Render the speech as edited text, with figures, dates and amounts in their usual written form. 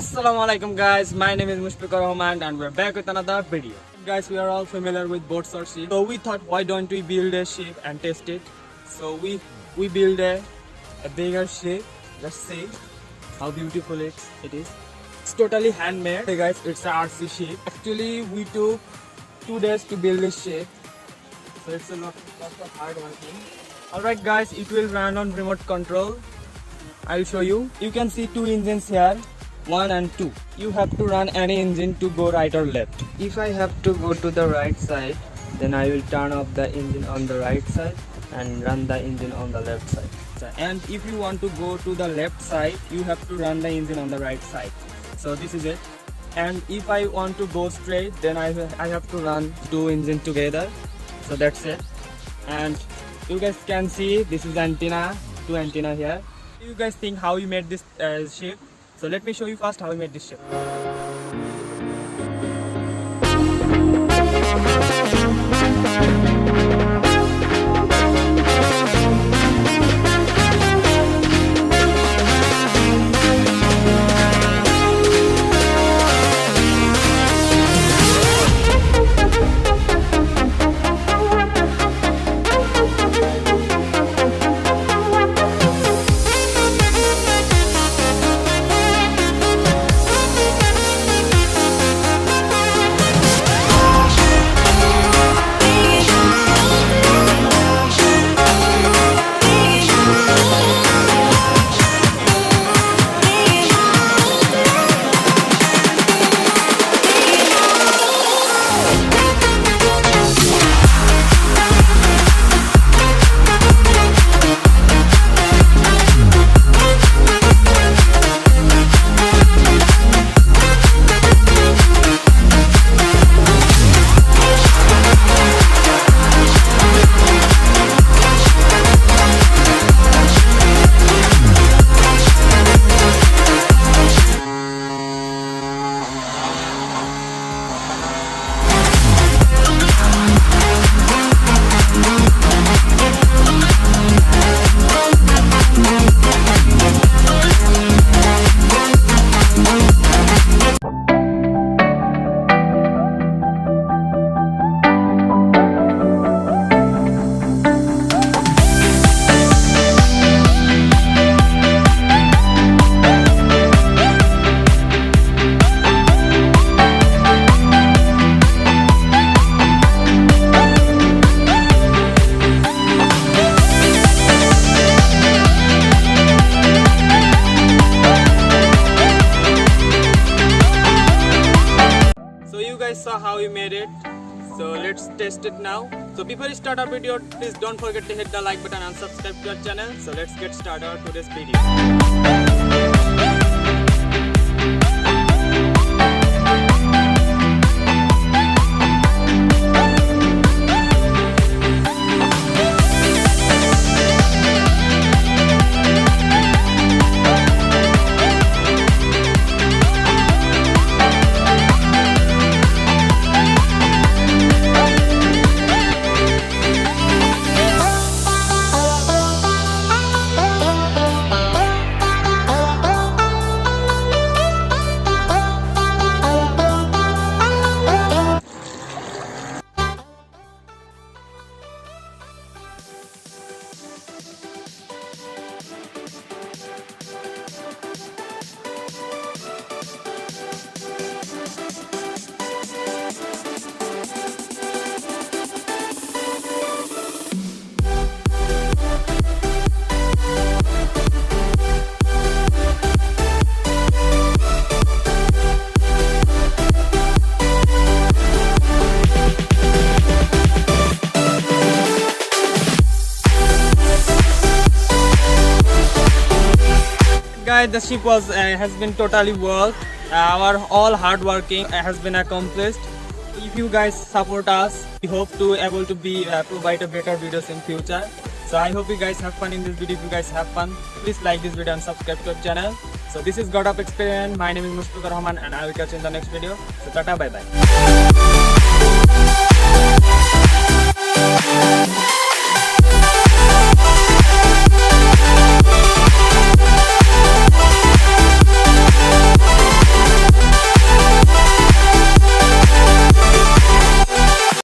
Assalamualaikum guys, my name is Mushfiqur Rahman and we're back with another video. Guys, we are all familiar with boats or ship. So we thought, why don't we build a ship and test it? So we build a bigger ship. Let's see how beautiful it is. It's totally handmade. Hey guys, it's a RC ship. Actually, we took 2 days to build this ship. So it's a lot of hard working. Alright guys, it will run on remote control. I'll show you. You can see 2 engines here, 1 and 2. You have to run any engine to go right or left. If I have to go to the right side, then I will turn off the engine on the right side and run the engine on the left side. And if you want to go to the left side, you have to run the engine on the right side. So this is it. And if I want to go straight, then I have to run 2 engines together. So that's it. And you guys can see this is antenna, 2 antenna here. You guys think how you made this shape? So let me show you first how we made this shape. Saw how we made it, so let's test it now. So before we start our video, please don't forget to hit the like button and subscribe to our channel. So let's get started today's video. Guys, the ship has been totally worked. Our all hard working has been accomplished. If you guys support us, we hope to able to be provide a better videos in future. So I hope you guys have fun in this video. If you guys have fun, please like this video and subscribe to our channel. So this is God of Experience. My name is Mushfiqur Rahman and I will catch you in the next video. So tata, bye bye.